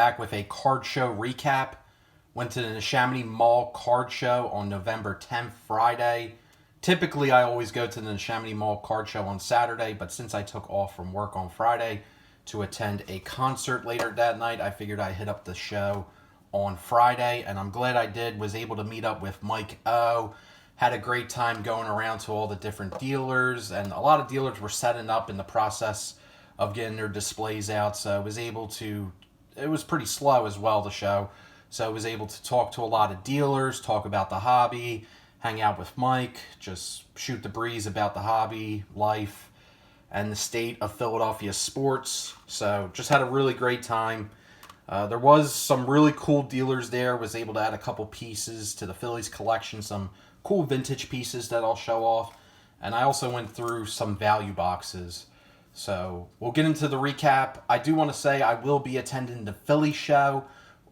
back with a card show recap. Went to the Neshaminy Mall card show on November 10th, Friday. Typically, I always go to the Neshaminy Mall card show on Saturday, but since I took off from work on Friday to attend a concert later that night, I figured I'd hit up the show on Friday, and I'm glad I did. Was able to meet up with Mike O. Had a great time going around to all the different dealers, and a lot of dealers were setting up in the process of getting their displays out, so I was able to, it was pretty slow as well, the show, so I was able to talk to a lot of dealers, talk about the hobby, hang out with Mike, just shoot the breeze about the hobby, life, and the state of Philadelphia sports. So just had a really great time. There was some really cool dealers there. Was able to add a couple pieces to the Phillies collection, some cool vintage pieces that I'll show off. And I also went through some value boxes. So we'll get into the recap. I do want to say I will be attending the Philly show,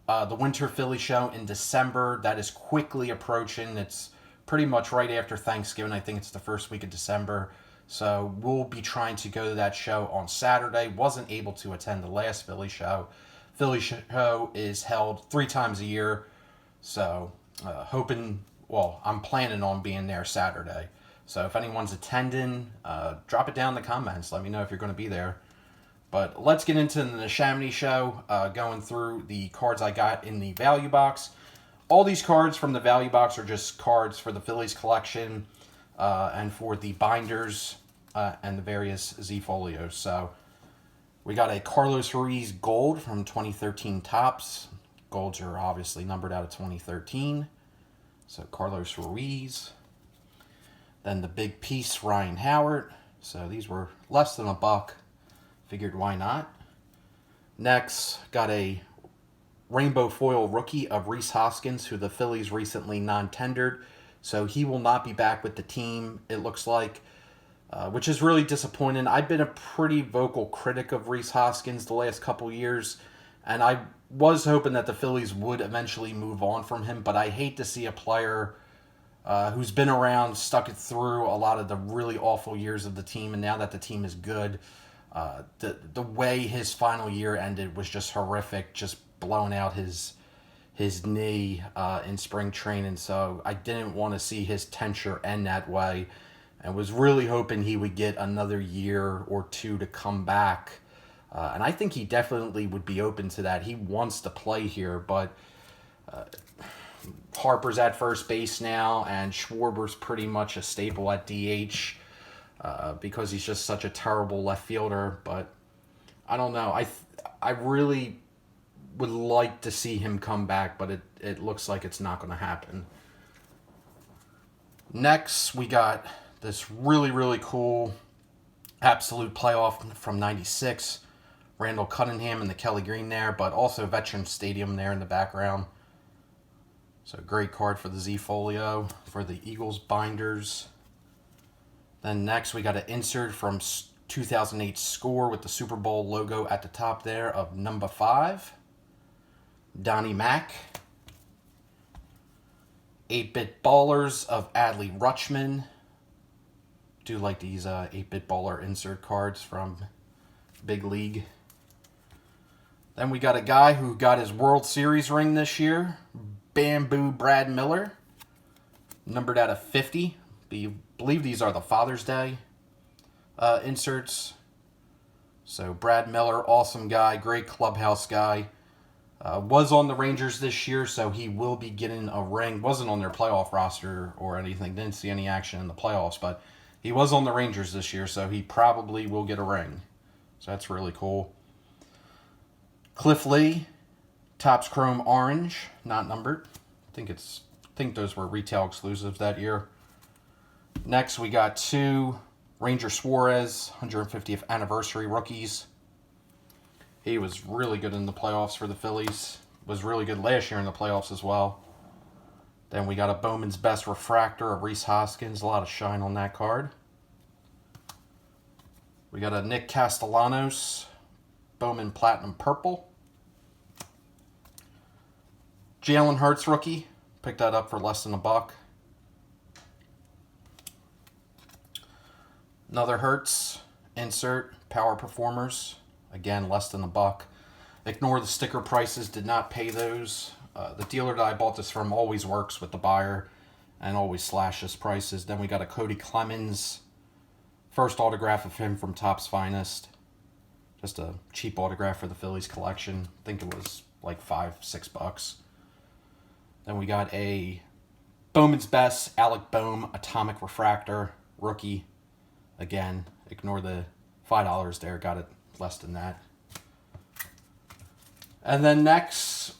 the Winter Philly show in December. That is quickly approaching. It's pretty much right after Thanksgiving. I think it's the first week of December. So we'll be trying to go to that show on Saturday. Wasn't able to attend the last Philly show. Philly show is held 3 times a year. So I'm planning on being there Saturday. So if anyone's attending, drop it down in the comments. Let me know if you're going to be there. But let's get into the Neshaminy show, going through the cards I got in the value box. All these cards from the value box are just cards for the Phillies collection and for the binders and the various Z folios. So we got a Carlos Ruiz Gold from 2013 Topps. Golds are obviously numbered out of 2013. So Carlos Ruiz. Then the big piece, Ryan Howard. So these were less than $1. Figured why not. Next, got a rainbow foil rookie of Rhys Hoskins, who the Phillies recently non-tendered. So he will not be back with the team, it looks like, which is really disappointing. I've been a pretty vocal critic of Rhys Hoskins the last couple years, and I was hoping that the Phillies would eventually move on from him, but I hate to see a player who's been around, stuck it through a lot of the really awful years of the team, and now that the team is good, the way his final year ended was just horrific, just blowing out his knee in spring training. So I didn't want to see his tenure end that way, and was really hoping he would get another year or two to come back. And I think he definitely would be open to that. He wants to play here, but Harper's at first base now, and Schwarber's pretty much a staple at DH because he's just such a terrible left fielder. But I don't know. I really would like to see him come back, but it looks like it's not going to happen. Next, we got this really, really cool absolute playoff from 96. Randall Cunningham and the Kelly Green there, but also Veterans Stadium there in the background. So great card for the Z Folio for the Eagles binders. Then next we got an insert from 2008 Score with the Super Bowl logo at the top there of number 5. Donnie Mack. 8-Bit Ballers of Adley Rutschman. Do like these 8-Bit Baller insert cards from Big League. Then we got a guy who got his World Series ring this year. Bamboo Brad Miller. Numbered out of 50. Believe these are the Father's Day inserts. So Brad Miller, awesome guy, great clubhouse guy. Was on the Rangers this year, so he will be getting a ring. Wasn't on their playoff roster or anything. Didn't see any action in the playoffs, but he was on the Rangers this year, so he probably will get a ring. So that's really cool. Cliff Lee, Topps Chrome Orange, not numbered. I think those were retail exclusives that year. Next, we got 2 Ranger Suarez 150th anniversary rookies. He was really good in the playoffs for the Phillies. Was really good last year in the playoffs as well. Then we got a Bowman's Best Refractor of Rhys Hoskins. A lot of shine on that card. We got a Nick Castellanos Bowman Platinum Purple. Jalen Hurts rookie. Picked that up for less than $1. Another Hurts insert. Power Performers. Again, less than $1. Ignore the sticker prices, did not pay those. The dealer that I bought this from always works with the buyer and always slashes prices. Then we got a Cody Clemens. First autograph of him from Topps Finest. Just a cheap autograph for the Phillies collection. I think it was like $5-6. Then we got a Bowman's Best Alec Bohm Atomic Refractor rookie. Again, ignore the $5 there. Got it less than that. And then next,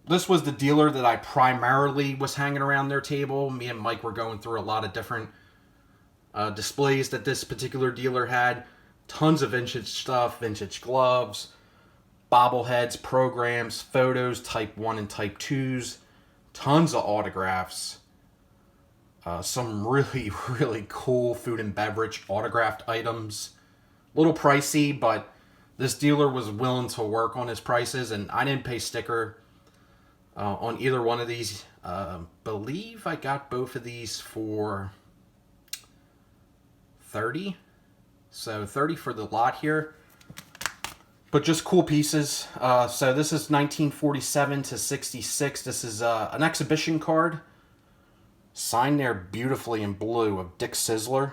this was the dealer that I primarily was hanging around their table. Me and Mike were going through a lot of different displays that this particular dealer had. Tons of vintage stuff, vintage gloves, bobbleheads, programs, photos, type 1 and type 2s, tons of autographs, some really, really cool food and beverage autographed items. A little pricey, but this dealer was willing to work on his prices, and I didn't pay sticker on either one of these. Believe I got both of these for $30. So $30 for the lot here. But just cool pieces. So this is 1947 to 66. This is an exhibition card. Signed there beautifully in blue of Dick Sizzler.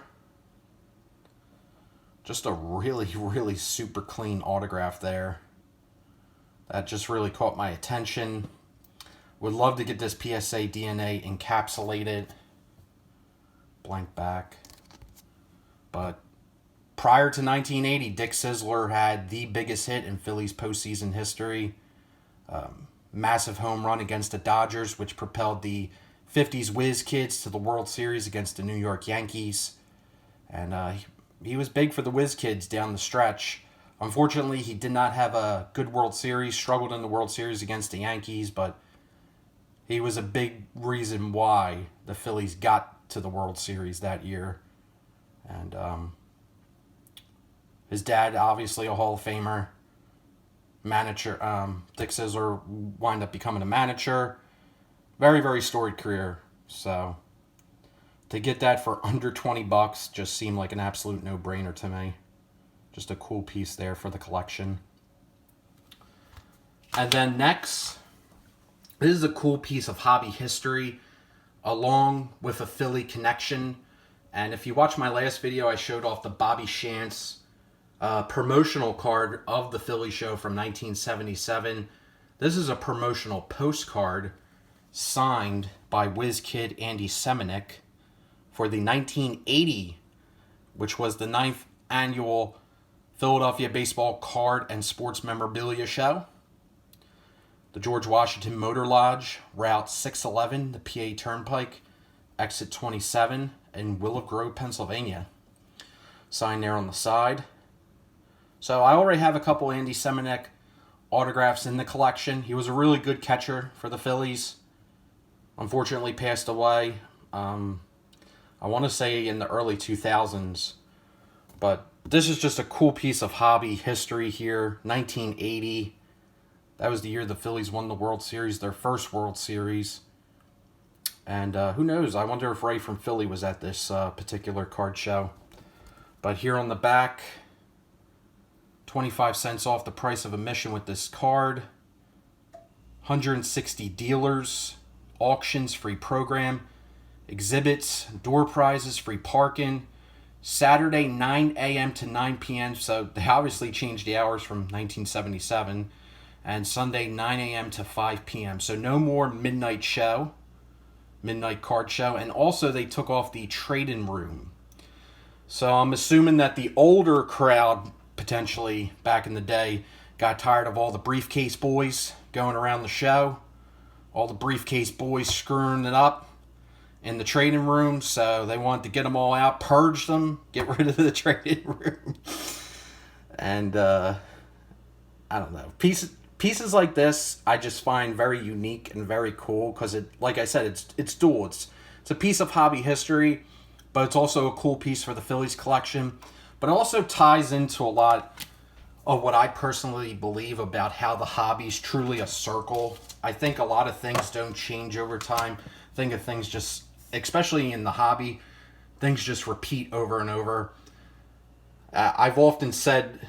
Just a really, really super clean autograph there. That just really caught my attention. Would love to get this PSA DNA encapsulated. Blank back. But prior to 1980, Dick Sizzler had the biggest hit in Phillies postseason history. Massive home run against the Dodgers, which propelled the 50s Whiz Kids to the World Series against the New York Yankees. And he was big for the Whiz Kids down the stretch. Unfortunately, he did not have a good World Series, struggled in the World Series against the Yankees, but he was a big reason why the Phillies got to the World Series that year. And his dad, obviously a Hall of Famer, manager. Dick Sizzler wound up becoming a manager. Very, very storied career. So to get that for under $20 just seemed like an absolute no-brainer to me. Just a cool piece there for the collection. And then next, this is a cool piece of hobby history along with a Philly connection. And if you watch my last video, I showed off the Bobby Shantz promotional card of the Philly show from 1977. This is a promotional postcard signed by Whiz Kid Andy Seminick for the 1980, which was the 9th annual Philadelphia Baseball Card and Sports Memorabilia Show. The George Washington Motor Lodge, Route 611, the PA Turnpike, Exit 27 in Willow Grove, Pennsylvania. Signed there on the side. So I already have a couple Andy Seminick autographs in the collection. He was a really good catcher for the Phillies. Unfortunately passed away, I want to say in the early 2000s. But this is just a cool piece of hobby history here. 1980. That was the year the Phillies won the World Series, their first World Series. And who knows? I wonder if Ray from Philly was at this particular card show. But here on the back, 25 cents off the price of admission with this card. 160 dealers, auctions, free program, exhibits, door prizes, free parking. Saturday, 9 a.m. to 9 p.m. So they obviously changed the hours from 1977. And Sunday, 9 a.m. to 5 p.m. So no more midnight show. Midnight card show. And also they took off the trade-in room. So I'm assuming that the older crowd, potentially back in the day, got tired of all the briefcase boys going around the show. All the briefcase boys screwing it up in the trading room. So they wanted to get them all out, purge them, get rid of the trading room. And I don't know. Pieces like this I just find very unique and very cool because it, like I said, it's dual. It's a piece of hobby history, but it's also a cool piece for the Phillies collection. But it also ties into a lot of what I personally believe about how the hobby's truly a circle. I think a lot of things don't change over time. I think of things just, especially in the hobby, things just repeat over and over. I've often said,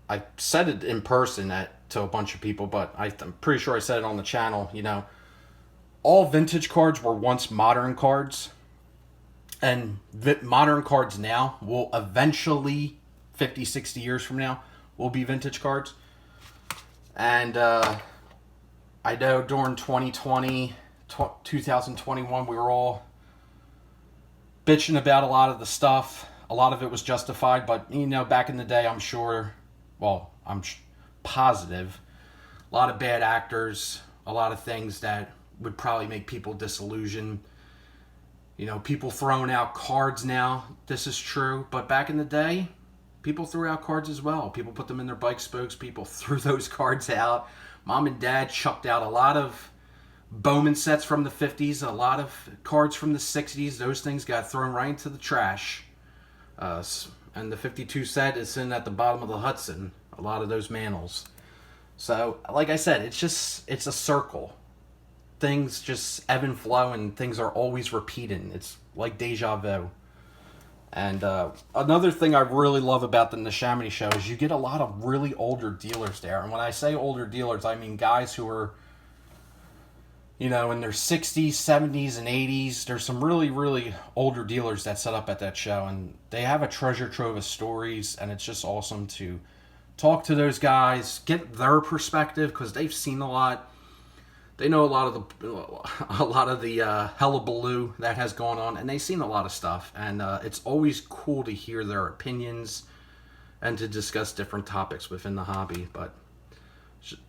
I said it in person, that to a bunch of people, but I'm pretty sure I said it on the channel. You know, all vintage cards were once modern cards, and modern cards now will eventually, 50, 60 years from now, will be vintage cards. And I know during 2020, 2021, we were all bitching about a lot of the stuff. A lot of it was justified, but, you know, back in the day, I'm sure, well, I'm positive, a lot of bad actors, a lot of things that would probably make people disillusioned. You know, people throwing out cards now. This is true. But back in the day, people threw out cards as well. People put them in their bike spokes. People threw those cards out. Mom and Dad chucked out a lot of Bowman sets from the 50s, a lot of cards from the 60s. Those things got thrown right into the trash. And the 52 set is sitting at the bottom of the Hudson. A lot of those manels. So, like I said, it's a circle. Things just ebb and flow, and things are always repeating. It's like deja vu. And another thing I really love about the Neshaminy show is you get a lot of really older dealers there. And when I say older dealers, I mean guys who are, you know, in their 60s, 70s, and 80s. There's some really, really older dealers that set up at that show, and they have a treasure trove of stories, and it's just awesome to talk to those guys, get their perspective, because they've seen a lot. They know a lot of the hullabaloo that has gone on, and they've seen a lot of stuff. And it's always cool to hear their opinions and to discuss different topics within the hobby. But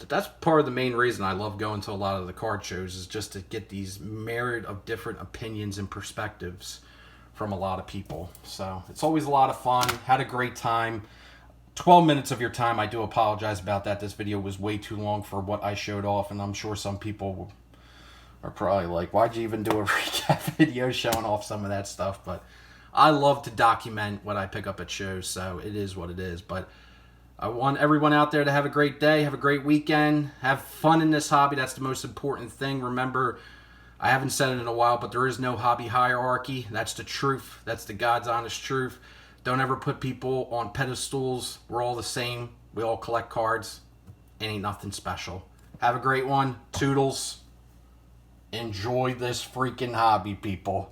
that's part of the main reason I love going to a lot of the card shows, is just to get these myriad of different opinions and perspectives from a lot of people. So it's always a lot of fun. Had a great time. 12 minutes of your time. I do apologize about that. This video was way too long for what I showed off, and I'm sure some people are probably like, why'd you even do a recap video showing off some of that stuff? But I love to document what I pick up at shows, so it is what it is. But I want everyone out there to have a great day, have a great weekend, have fun in this hobby. That's the most important thing. Remember, I haven't said it in a while, but there is no hobby hierarchy. That's the truth. That's the God's honest truth. Don't ever put people on pedestals. We're all the same. We all collect cards. It ain't nothing special. Have a great one. Toodles. Enjoy this freaking hobby, people.